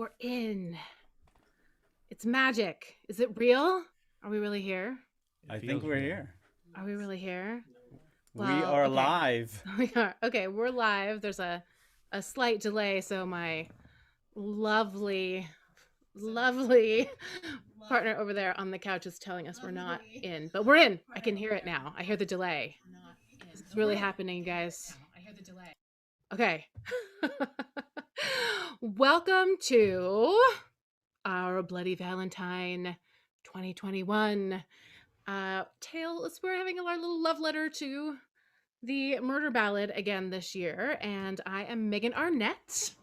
We're in. It's magic. Is it real? Are we really here? I think we're here. Are we really here? We are okay. live. We are. Okay, we're live. There's a slight delay, so my lovely partner over there on the couch is telling us we're not in. But we're in. I can hear it now. I hear the delay. It's really happening, guys. I hear the delay. Okay. Welcome to our Bloody Valentine 2021 tale. We're having our little love letter to the murder ballad again this year, and I am Megan Arnett.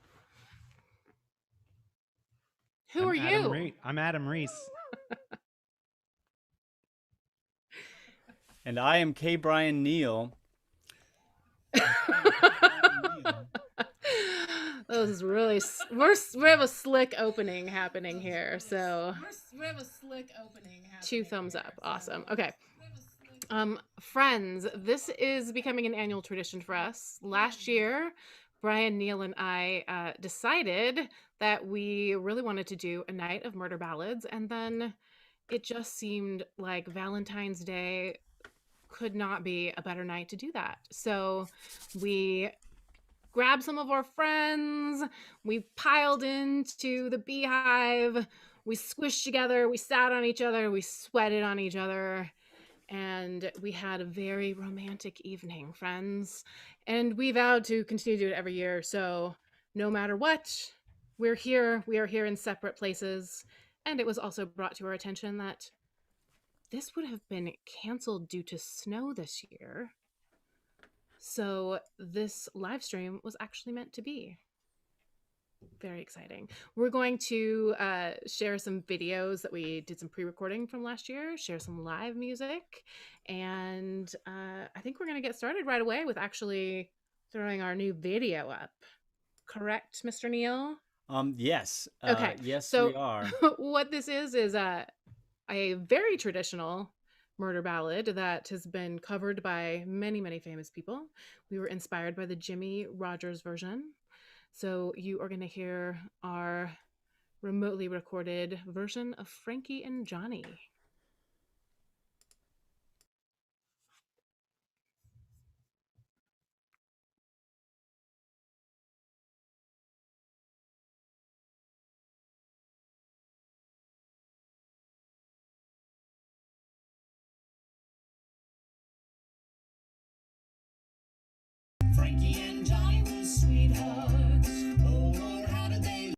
Who are you? I'm Adam Reese. And I am K. Brian Neal. This is really we have a slick opening happening here, so we have a slick opening happening. 2 thumbs up. Awesome. Okay. Friends, this is becoming an annual tradition for us. Last year, Brian, Neal, and I decided that we really wanted to do a night of murder ballads, and then it just seemed like Valentine's Day could not be a better night to do that. So we grabbed some of our friends, we piled into the beehive, we squished together, we sat on each other, we sweated on each other, and we had a very romantic evening, friends. And we vowed to continue to do it every year, so no matter what, we're here. We are here in separate places. And it was also brought to our attention that this would have been canceled due to snow this year. So this live stream was actually meant to be. Very exciting. We're going to share some videos that we did some pre-recording from last year, share some live music, and I think we're going to get started right away with actually throwing our new video up. Correct, Mr. Neal? Yes. Okay. Yes, so we are. What this is a very traditional murder ballad that has been covered by many, many famous people. We were inspired by the Jimmy Rogers version. So you are going to hear our remotely recorded version of Frankie and Johnny. Frankie and Johnny were sweethearts. Oh Lord, how did they?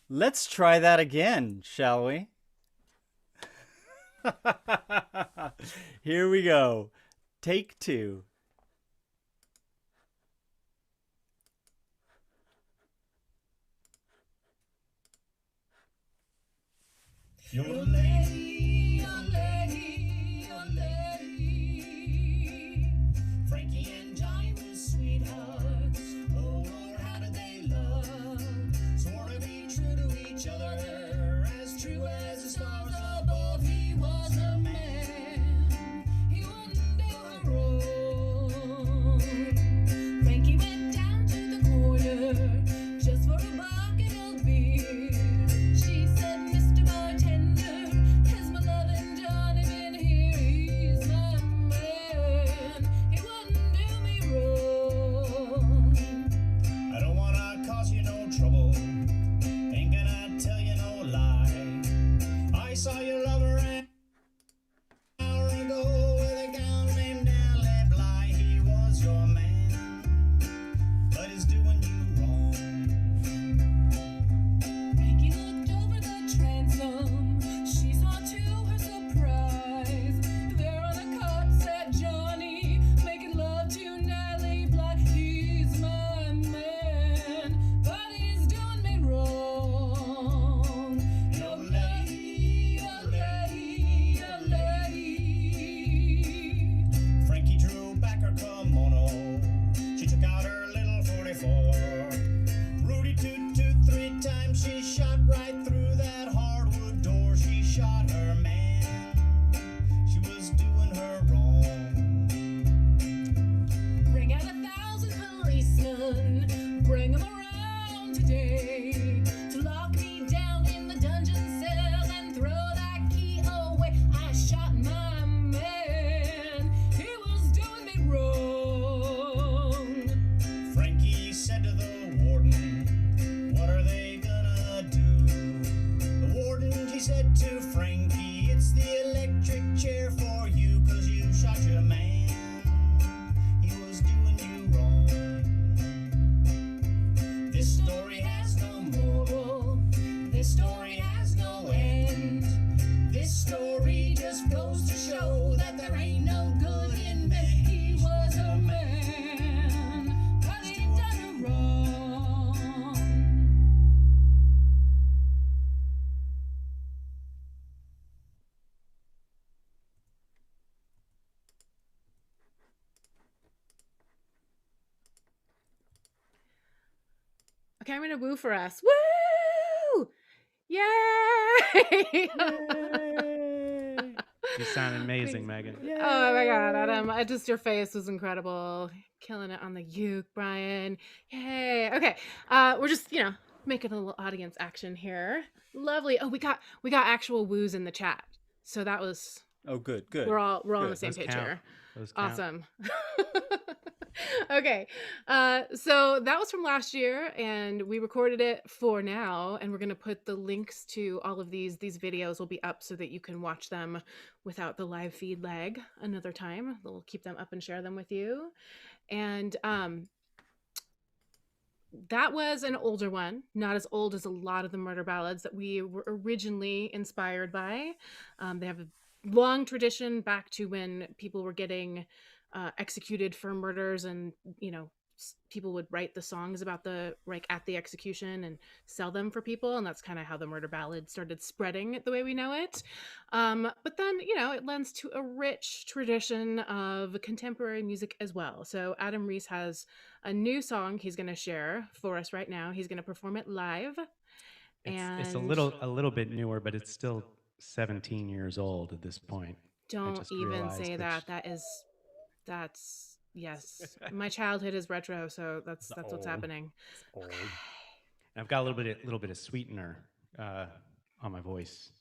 Let's try that again, shall we? Here we go. Take 2. Your lady, your lady, your lady. Frankie and Johnny were sweethearts. Oh Lord, how did they love? Swore to be true to each other, as true as the stars above. He was a man, he wouldn't do her wrong. Frankie went down to the corner just for a bucket of beer. She said, Mr. Bartender, has my loving Johnny been here? it to Frankie. It's the electric chair for you, 'cause you shot your man. He was doing you wrong. This story has no moral. This story has no end. This story just goes to show that there ain't no good in men. He was a man, 'cause he done it wrong. Okay, I'm gonna woo for us. Woo! Yay! You sound amazing, Megan. Oh my god, Adam. Your face was incredible. Killing it on the uke, Brian. Yay. Okay. We're just, making a little audience action here. Lovely. Oh, we got actual woos in the chat. So that was Oh, good. we're all on the same Those page count. here. Those count. Awesome. Okay. So that was from last year, and we recorded it for now, and we're going to put the links to all of these videos will be up so that you can watch them without the live feed lag another time. We'll keep them up and share them with you. And that was an older one, not as old as a lot of the murder ballads that we were originally inspired by. They have a long tradition back to when people were getting executed for murders, and people would write the songs about at the execution and sell them for people, and that's kind of how the murder ballad started spreading the way we know it. But then it lends to a rich tradition of contemporary music as well. So Adam Reese has a new song he's going to share for us right now. He's going to perform it live. It's a little bit newer, but it's still 17 years old at this point. Don't even say that. That's yes. My childhood is retro, so that's what's happening. Okay. I've got a little bit of sweetener on my voice,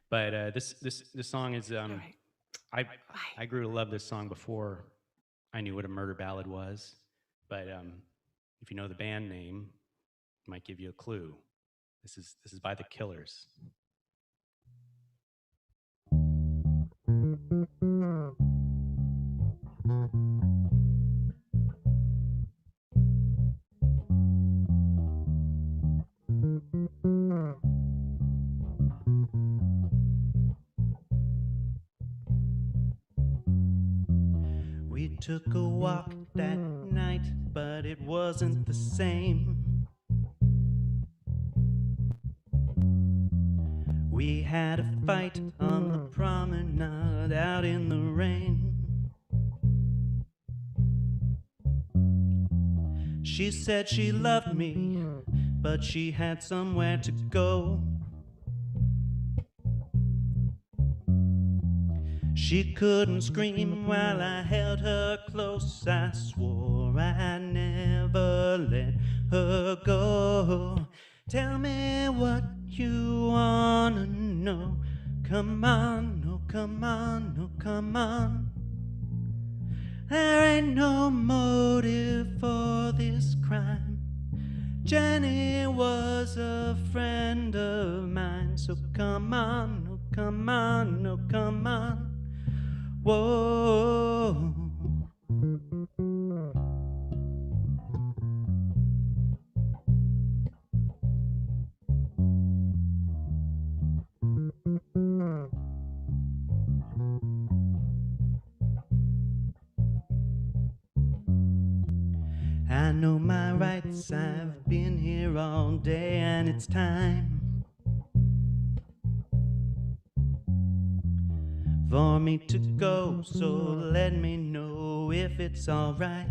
but this song is right. I grew to love this song before I knew what a murder ballad was, but if you know the band name, it might give you a clue. This is by the Killers. We took a walk that night, but it wasn't the same. We had a fight on the promenade out in the rain. She said she loved me, but she had somewhere to go. She couldn't scream while I held her close. I swore I'd never let her go. Tell me what you wanna know. Come on, oh come on, oh come on. There ain't no motive for this crime. Jenny was a friend of mine. So come on, oh come on, oh come on. Whoa. I know my rights, I've been here all day, and it's time for me to go, so let me know if it's alright.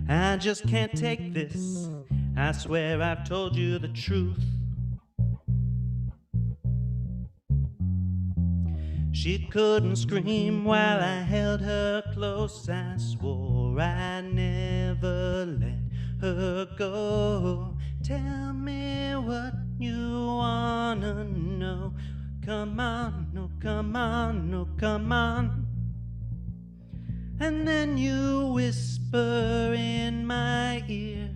I just can't take this, I swear I've told you the truth. She couldn't scream while I held her close. I swore I'd never let her go. Tell me what you wanna know. Come on, oh come on, oh come on. And then you whisper in my ear,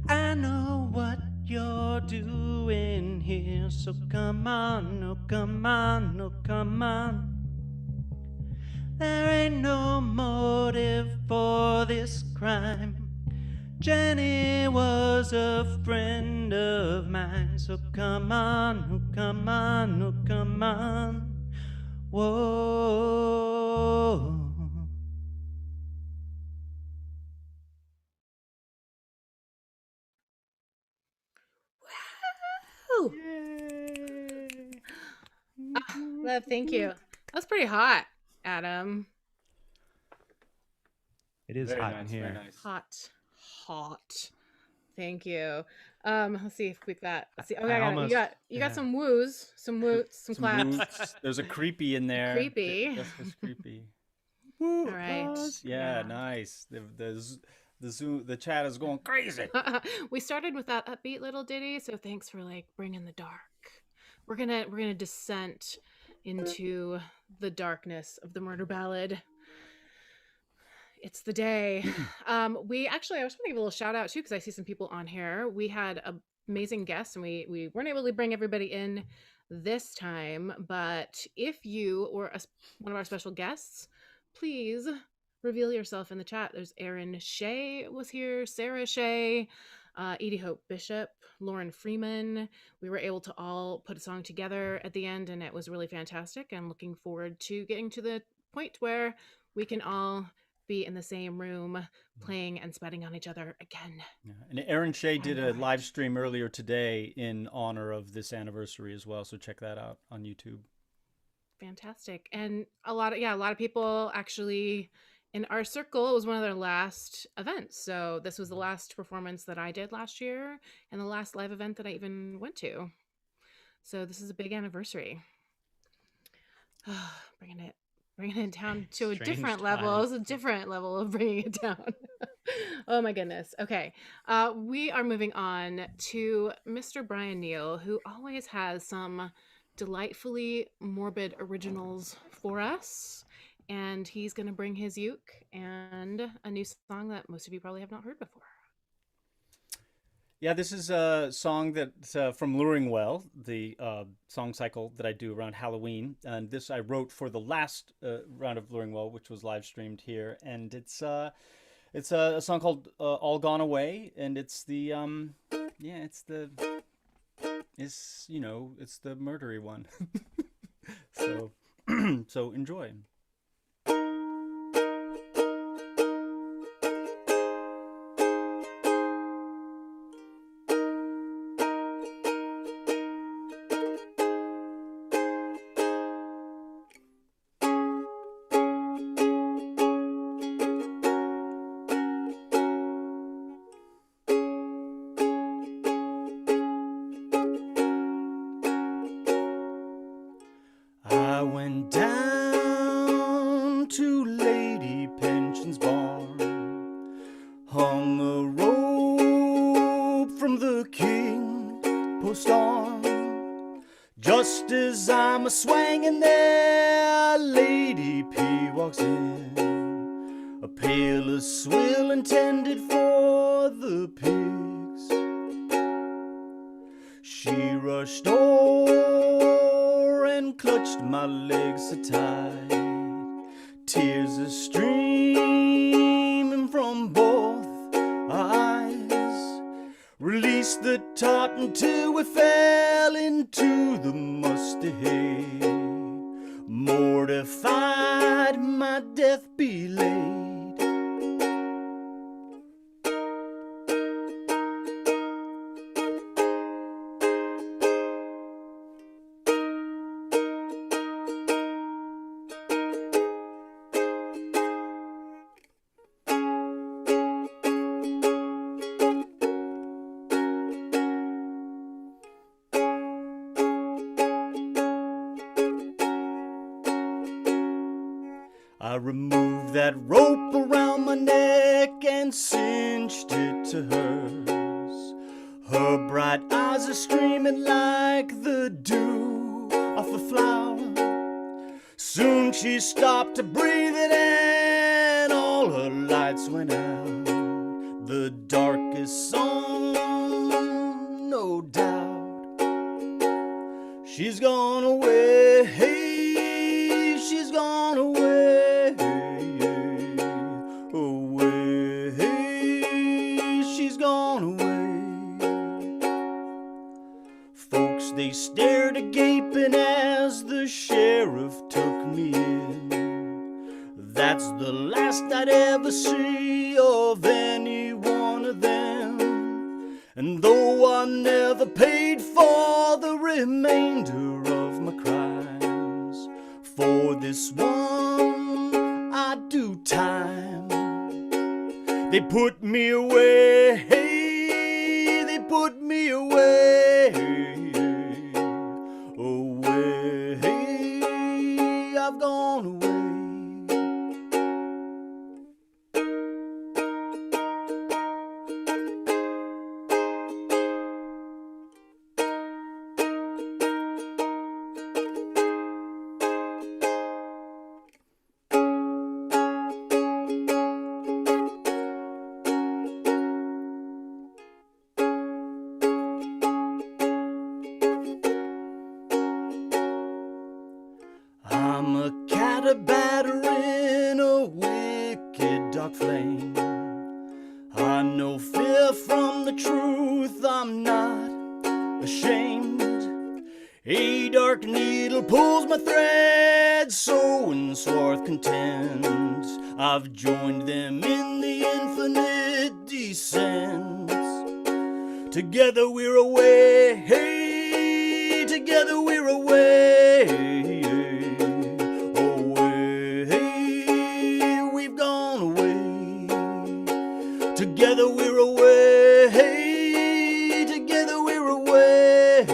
I know what you're doing here. So come on, oh come on, oh come on. There ain't no motive for this crime. Jenny was a friend of mine. So come on, oh come on, oh come on. Whoa. Woo! Love, thank you. That's pretty hot, Adam. It is Very hot nice, in very here. nice. Hot. Thank you. Let's see if we got. Let's see. Okay, I I got it. almost- You got yeah. some woos, some claps. Roots. There's a creepy in there. Creepy. Jessica's creepy. All right. Yeah, nice. The chat is going crazy. We started with that upbeat little ditty, so thanks for like bringing the dark. We're gonna descent into the darkness of the murder ballad. It's the day. I just want to give a little shout out too, because I see some people on here. We had amazing guests, and we weren't able to bring everybody in this time. But if you or one of our special guests, please reveal yourself in the chat. There's Erin Shea was here, Sarah Shea, Edie Hope Bishop, Lauren Freeman. We were able to all put a song together at the end, and it was really fantastic. I'm looking forward to getting to the point where we can all be in the same room playing and spitting on each other again. Yeah. And Erin Shea did a live stream earlier today in honor of this anniversary as well, so check that out on YouTube. Fantastic. And a lot of people actually in our circle, it was one of their last events. So this was the last performance that I did last year and the last live event that I even went to. So this is a big anniversary. Bringing it down to a different level. It's a different level of bringing it down. Oh my goodness. Okay. We are moving on to Mr. Brian Neal, who always has some delightfully morbid originals for us. And he's going to bring his uke and a new song that most of you probably have not heard before. Yeah, this is a song that's from Luring Well, the song cycle that I do around Halloween. And this I wrote for the last round of Luring Well, which was live streamed here. And it's a song called All Gone Away. And it's the murdery one. So enjoy. I went down to Lady Pension's barn, hung a rope from the king post arm. Just as I'm a-swangin' there, Lady P walks in, a pail of swill intended for the pigs. She rushed o'er and clutched my legs so tight, tears are streaming from both eyes. Released the taut until we fell into the musty hay. Mortified, my death be laid. I removed that rope around my neck and cinched it to hers. Her bright eyes are streaming like the dew off a flower. Soon she stopped to breathe it and all her lights went out. The darkest song, no no doubt. She's gone away, she's gone away, away, she's gone away. Folks, they stared a-gaping as the sheriff took me in. That's the last I'd ever see of any one of them. And though I never paid for the remainder of my crimes, for this one I do time. They put me away, they put me away, away, I've gone away. I'm a cat a batter in a wicked dark flame. I know fear from the truth, I'm not ashamed. A dark needle pulls my thread, so in swarth content I've joined them in the infinite descent. Together we're away, together we're away, away, we've gone away. Together we're away, together we're away,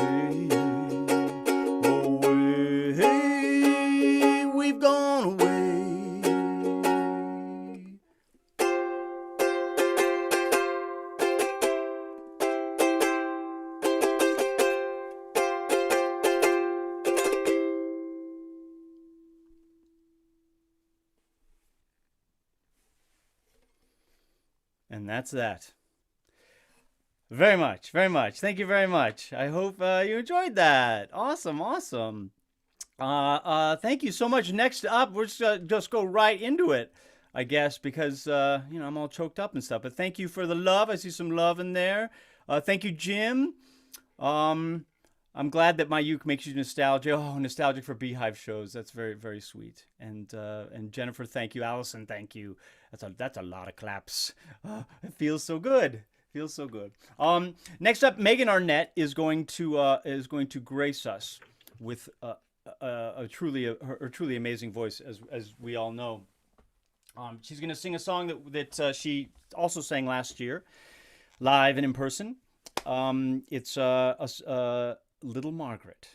away, we've gone away. And that's that. Very much, very much. Thank you very much. I hope you enjoyed that. Awesome, awesome. Thank you so much. Next up, we're just go right into it, I guess, because I'm all choked up and stuff. But thank you for the love. I see some love in there. Thank you, Jim. I'm glad that my uke makes you nostalgic. Oh, nostalgic for Beehive shows. That's very, very sweet. And Jennifer, thank you. Allison, thank you. That's a lot of claps. It feels so good. Feels so good. Next up, Megan Arnett is going to grace us with a truly amazing voice, as we all know. She's going to sing a song that she also sang last year, live and in person. It's Little Margaret.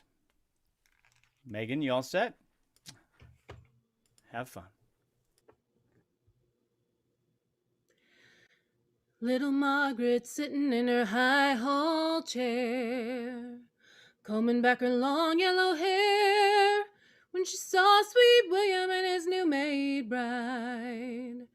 Megan, you all set? Have fun. Little Margaret sitting in her high hall chair, combing back her long yellow hair, when she saw sweet William and his new made bride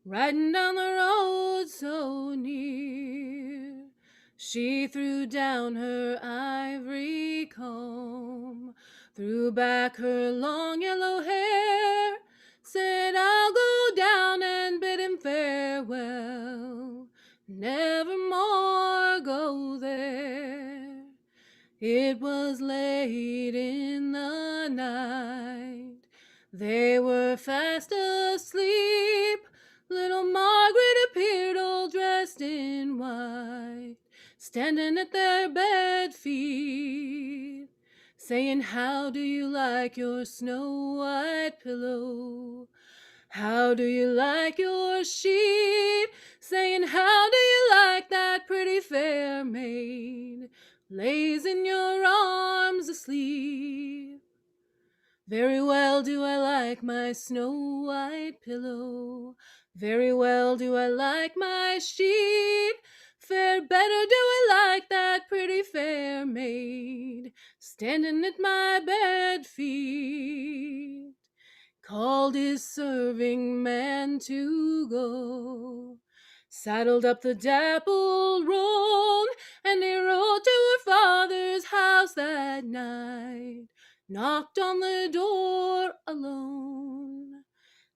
riding down the road so near. She threw down her ivory comb, threw back her long yellow hair, said, "I'll go down and bid him farewell, never more go there." It was late in the night, they were fast asleep. Little Margaret appeared all dressed in white, standing at their bed feet, saying, "How do you like your snow white pillow? How do you like your sheet?" Saying, "How do you like that pretty fair maid lays in your arms asleep?" "Very well do I like my snow white pillow, very well do I like my sheet, fair better do I like that pretty fair maid standing at my bed feet." Called his serving man to go, saddled up the dappled roan, and he rode to her father's house that night, knocked on the door alone,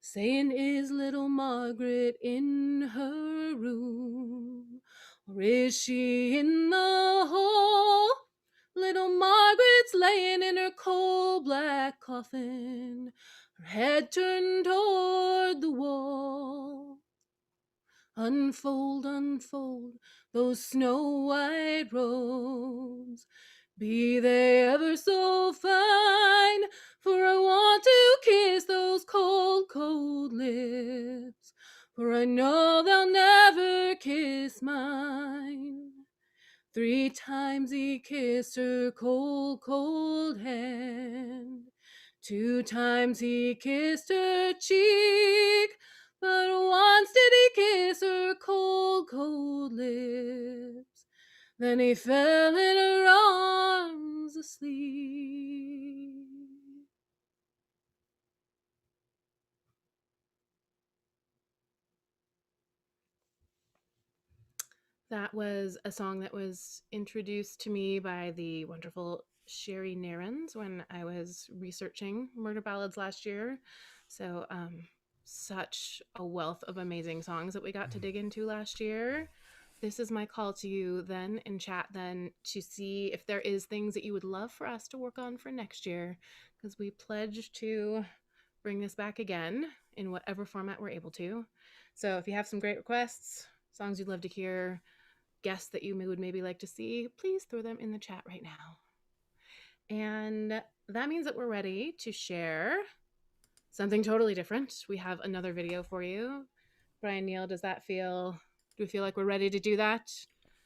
saying, "Is little Margaret in her room, or is she in the hall? Little Margaret's laying in her coal black coffin, her head turned toward the wall. Unfold, unfold those snow white robes, be they ever so fine, for I want to kiss those cold, cold lips, for I know they'll never kiss mine." 3 times he kissed her cold, cold hand. 2 times he kissed her cheek, but once did he kiss her cold, cold lips. Then he fell in her arms asleep. That was a song that was introduced to me by the wonderful Sherry Narins when I was researching murder ballads last year. So, such a wealth of amazing songs that we got to dig into last year. This is my call to you then in chat then to see if there is things that you would love for us to work on for next year, because we pledged to bring this back again in whatever format we're able to. So if you have some great requests, songs you'd love to hear, guests that you would maybe like to see, please throw them in the chat right now. And that means that we're ready to share something totally different. We have another video for you. Brian Neal, do we feel like we're ready to do that?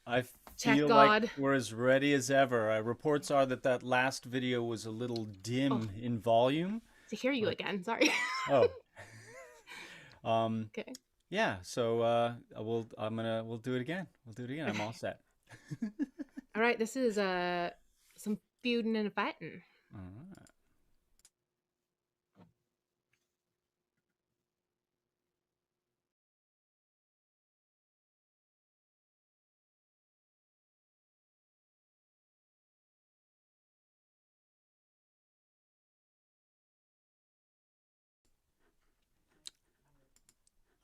I Tech feel God. like we're as ready as ever. Reports are that last video was a little dim in volume. To hear you again, sorry. Oh. Okay. Yeah, so we'll do it again. We'll do it again. I'm all set. All right, this is some feuding and fighting. All right.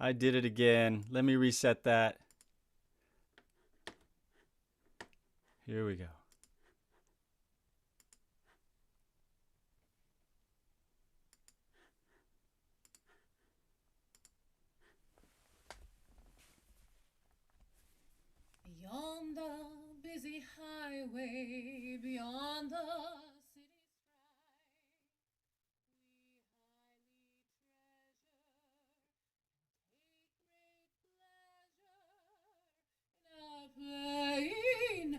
I did it again. Let me reset that. Here we go. Beyond the busy highway, beyond the city strife, we highly treasure and take great pleasure in our plain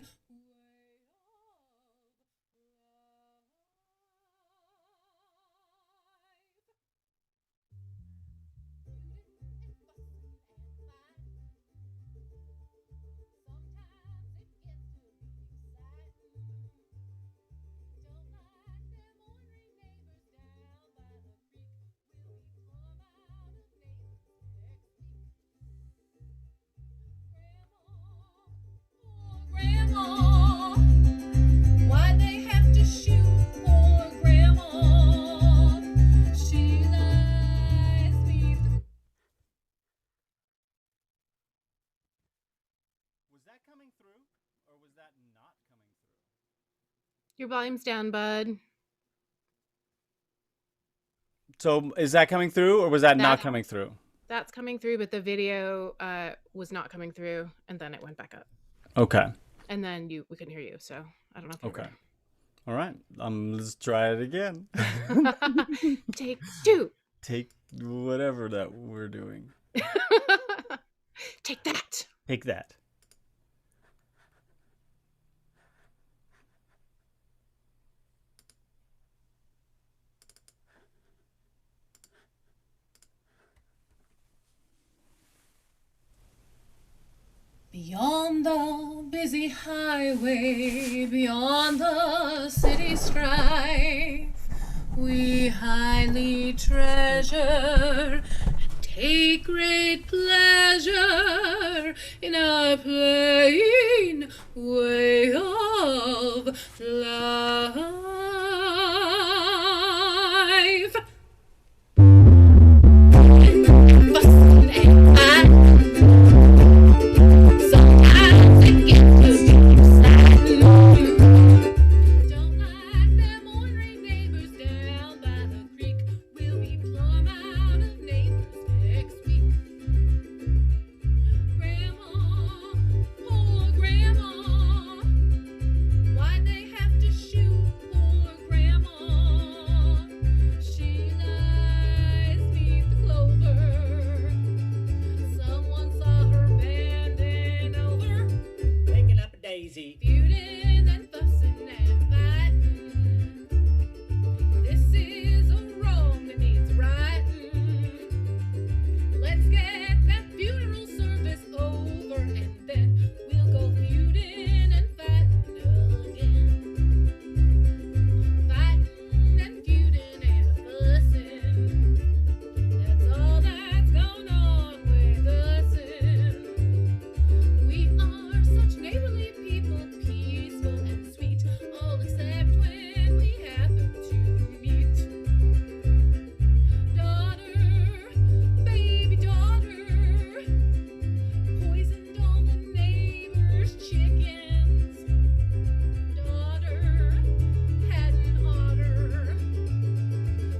way of life. Why'd they have to shoot poor Grandma? She lies beneath the... Was that coming through, or was that not coming through? Your volume's down, bud. So is that coming through, or was that not coming through? That's coming through, but the video was not coming through, and then it went back up. Okay. And then we couldn't hear you, so I don't know if you Okay. All right. Let's try it again. Take 2. Take whatever that we're doing. Take that. Take that. Beyond the busy highway, beyond the city strife, we highly treasure and take great pleasure in a plain way of life. Sometimes it gets too sad. Don't like them ornery neighbors down by the creek. We'll be plumb out of neighbors next week. Grandma, poor grandma, why'd they have to shoot poor grandma? She lies beneath the clover. Someone saw her bending over, Picking up a daisy. feuding and fussing and fighting. This is a wrong that needs righting. Let's get that funeral service over and then we'll go feuding and fighting again. Fighting and feuding and fussing. That's all that's going on with us. We are such neighborly people, peaceful and sweet, all except when we happen to meet. Daughter, baby daughter, poisoned all the neighbors' chickens. Daughter hadn't oughter,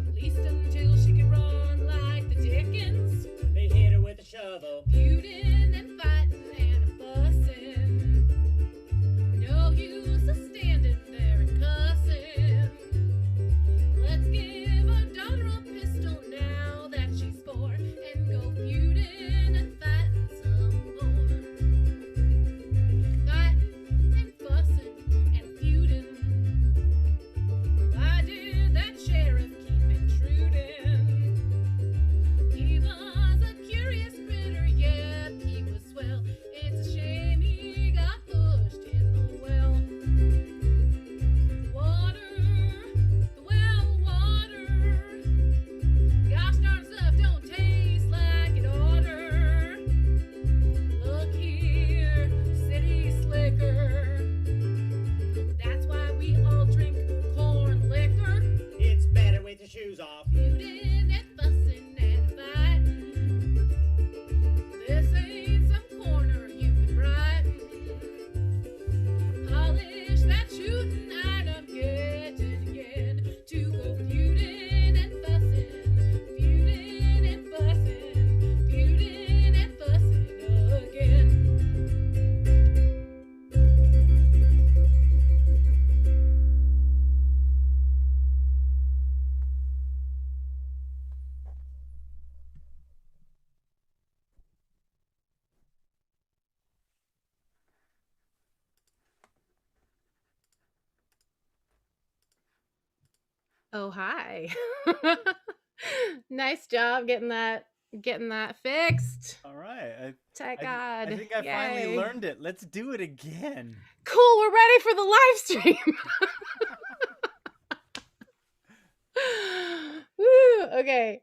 at least until she could run like the Dickens. They hit her with a shovel. Feuding and fighting and fussing. No use of standing there and cussing. Let's give our daughter a pistol now that she's 4 and go feuding and fighting some more. Fighting and fussing and feuding. Why did that sheriff keep intruding? He was a curious critter, yep, he was swell. It's a shame he got pushed in the well. Water, the well water. Gosh darn stuff don't taste like it oughter. Look here, city slicker. That's why we all drink corn liquor. It's better with your shoes off. Feuding and fussing and fighting. This ain't some corner you can brighten. Polish that shooting iron, get it again. To go feuding and fussing, feuding and fussing, feuding and fussing again. Oh, hi. Nice job getting that fixed. All right. Tech I God. think I finally Yay. learned it. Let's do it again. Cool, we're ready for the live stream. Woo, okay.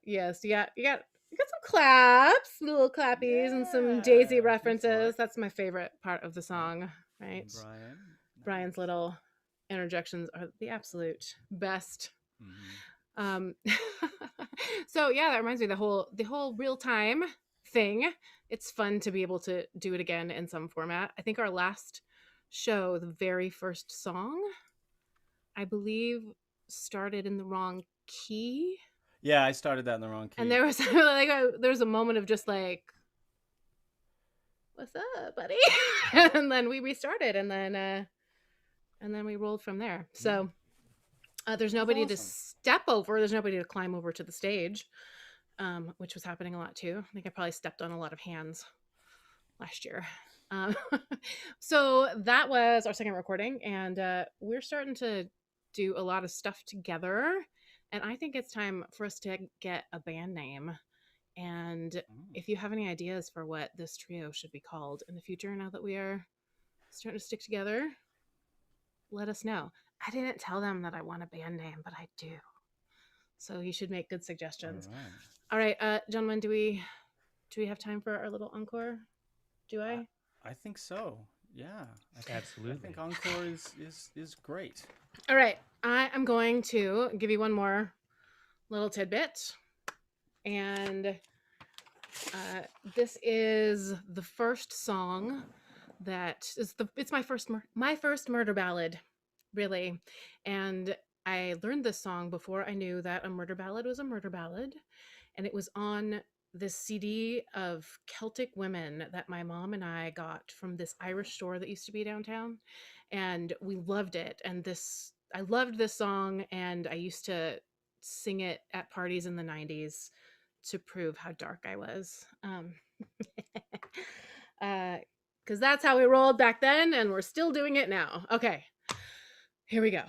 Yes, you got some claps, little clappies, and some Daisy Yeah, good references. part. That's my favorite part of the song, right? Brian. Brian's little interjections are the absolute best. Mhm. So yeah, that reminds me of the whole real time thing. It's fun to be able to do it again in some format. I think our last show, the very first song, I believe, started in the wrong key, Yeah, I started that in the wrong key. and there was like there was a moment of just like, "What's up, buddy?" And then we restarted, and then we rolled from there. So there's nobody to awesome. step over. There's nobody to climb over to the stage, which was happening a lot too. I think I probably stepped on a lot of hands last year. So that was our second recording, and we're starting to do a lot of stuff together. And I think it's time for us to get a band name. And if you have any ideas for what this trio should be called in the future, now that we are starting to stick together, let us know. I didn't tell them that I want a band name, but I do. So you should make good suggestions. All right. All right, gentlemen, do we have time for our little encore? Do I? I think so. Yeah. I Absolutely. think encore is great. All right. I am going to give you one more little tidbit. And this is the first song that is it's my first murder ballad, really. And I learned this song before I knew that a murder ballad was a murder ballad, and it was on this CD of Celtic women that my mom and I got from this Irish store that used to be downtown, and we loved it. And I loved this song, and I used to sing it at parties in the 90s to prove how dark I was. Because that's how we rolled back then, and we're still doing it now. Okay, here we go.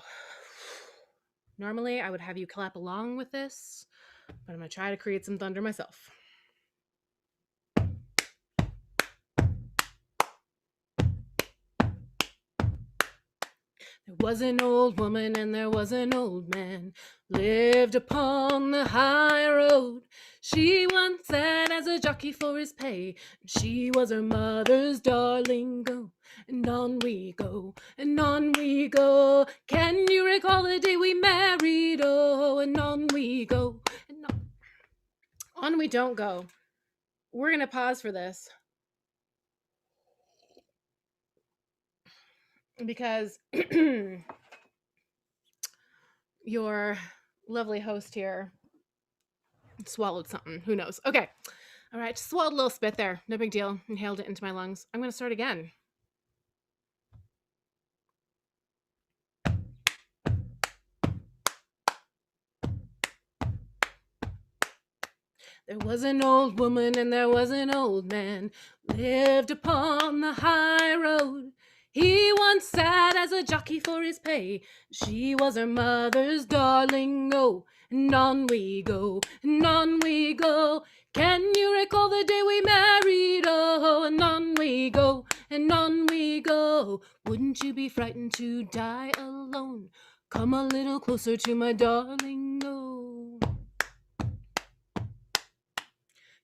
Normally, I would have you clap along with this, but I'm going to try to create some thunder myself. There was an old woman and there was an old man, lived upon the high road. She once sat as a jockey for his pay, and she was her mother's darling. Go, and on we go, and on we go. Can you recall the day we married? Oh, and on we go, and on we don't go. We're going to pause for this, because your lovely host here swallowed something. Who knows? Okay. All right. Just swallowed a little spit there. No big deal. Inhaled it into my lungs. I'm going to start again. There was an old woman and there was an old man, lived upon the high road. He once sat as a jockey for his pay. She was her mother's darling. Oh, and on we go, and on we go. Can you recall the day we married? Oh, and on we go, and on we go. Wouldn't you be frightened to die alone? Come a little closer to my darling. Oh.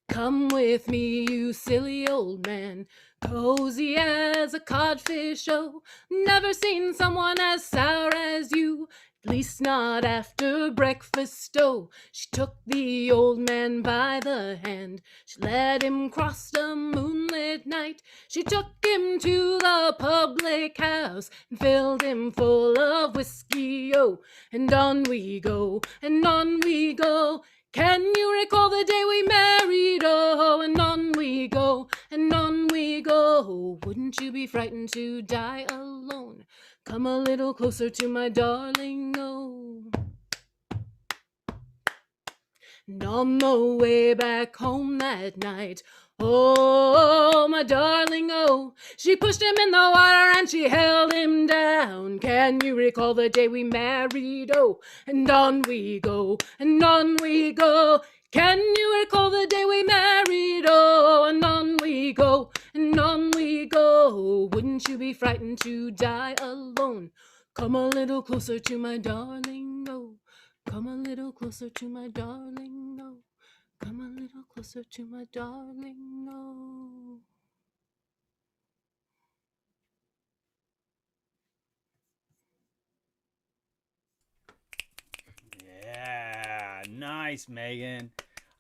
Come with me, you silly old man, cozy as a codfish, oh, never seen someone as sour as you, at least not after breakfast, oh. She took the old man by the hand, she led him cross a moonlit night, she took him to the public house and filled him full of whiskey, oh, and on we go, and on we go. Can you recall the day we married? Oh, and on we go, and on we go. Wouldn't you be frightened to die alone? Come a little closer to my darling, oh. And on the way back home that night, oh, my darling, oh, she pushed him in the water and she held him down. Can you recall the day we married? Oh, and on we go, and on we go. Can you recall the day we married? Oh, and on we go, and on we go. Wouldn't you be frightened to die alone? Come a little closer to my darling, oh. Come a little closer to my darling, oh. Come a little closer to my darling, oh. Yeah, nice, Megan.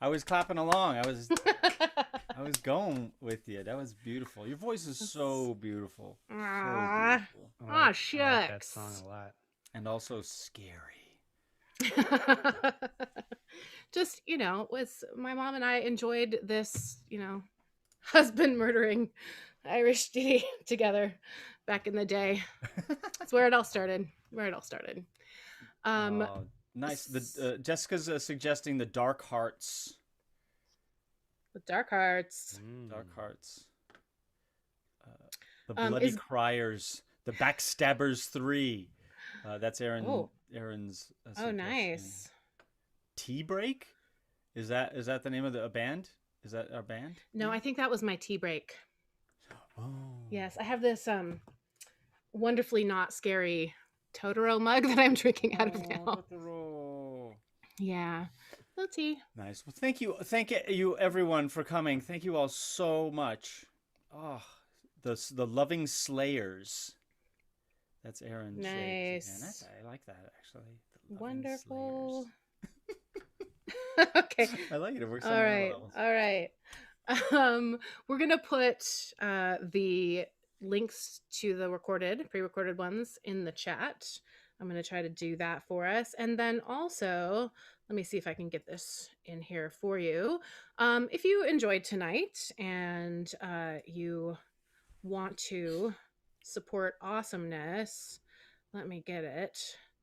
I was clapping along. I was going with you. That was beautiful. Your voice is so beautiful. So beautiful. I like shucks. that song a lot. And also scary. Just, was my mom and I enjoyed this, husband murdering Irish ditty together back in the day. That's where it all started. Nice. Jessica's suggesting the Dark Hearts. With Dark Hearts. Dark Hearts. The Bloody Criers. The Backstabbers 3. That's Aaron's. Oh, nice. Tea Break? Is that the name of a band? Is that our band? No, I think that was my tea break. Oh. Yes, I have this wonderfully not scary Totoro mug that I'm drinking out of now. Totoro. Yeah. Little tea. Nice. Well, thank you everyone for coming. Thank you all so much. Oh, the loving slayers. That's Aaron Shiggs again. Nice. I like that actually. The loving Wonderful. slayers. Okay. I like it. It works All on all right. levels. All right. We're gonna put the links to the pre-recorded ones in the chat. I'm gonna try to do that for us, and then also let me see if I can get this in here for you. If you enjoyed tonight and you want to support awesomeness, let me get it.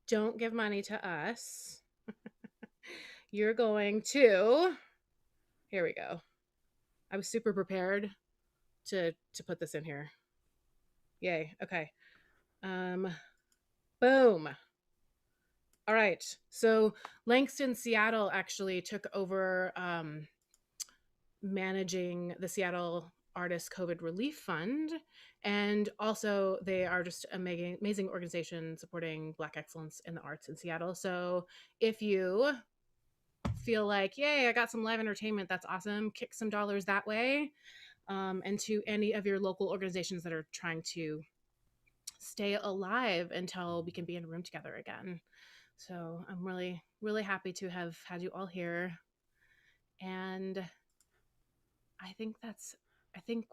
Don't give money to us. You're going to. Here we go. I was super prepared to put this in here. Yay. Okay. Boom. All right. So Langston Seattle actually took over managing the Seattle Artist COVID Relief Fund. And also they are just amazing organization supporting Black excellence in the arts in Seattle. So if you feel like, yay, I got some live entertainment, that's awesome, kick some dollars that way. And to any of your local organizations that are trying to stay alive until we can be in a room together again. So I'm really, really happy to have had you all here. And I think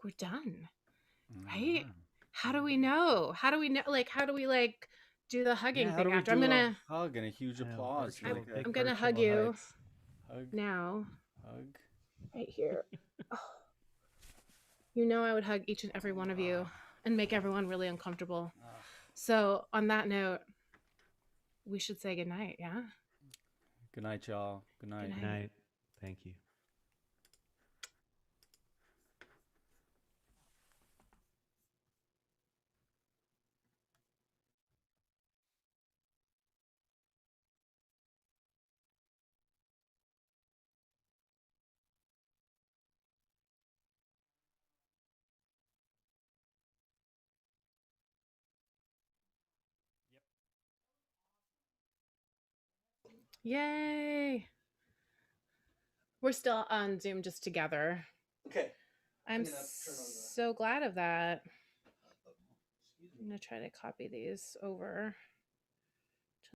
we're done, right? How do we know? How do we know? Like, how do we like do the hugging How thing do we after? do a hug and a huge applause? virtual, Like big I'm gonna hug virtual you hugs. hug, now, hug. right here. Oh. You know I would hug each and every one of you and make everyone really uncomfortable. So on that note, we should say goodnight, yeah? Good night, y'all. Good night. Good night. Thank you. Yay! We're still on Zoom just together. Okay. I'm gonna turn on the- so glad of that. I'm gonna try to copy these over.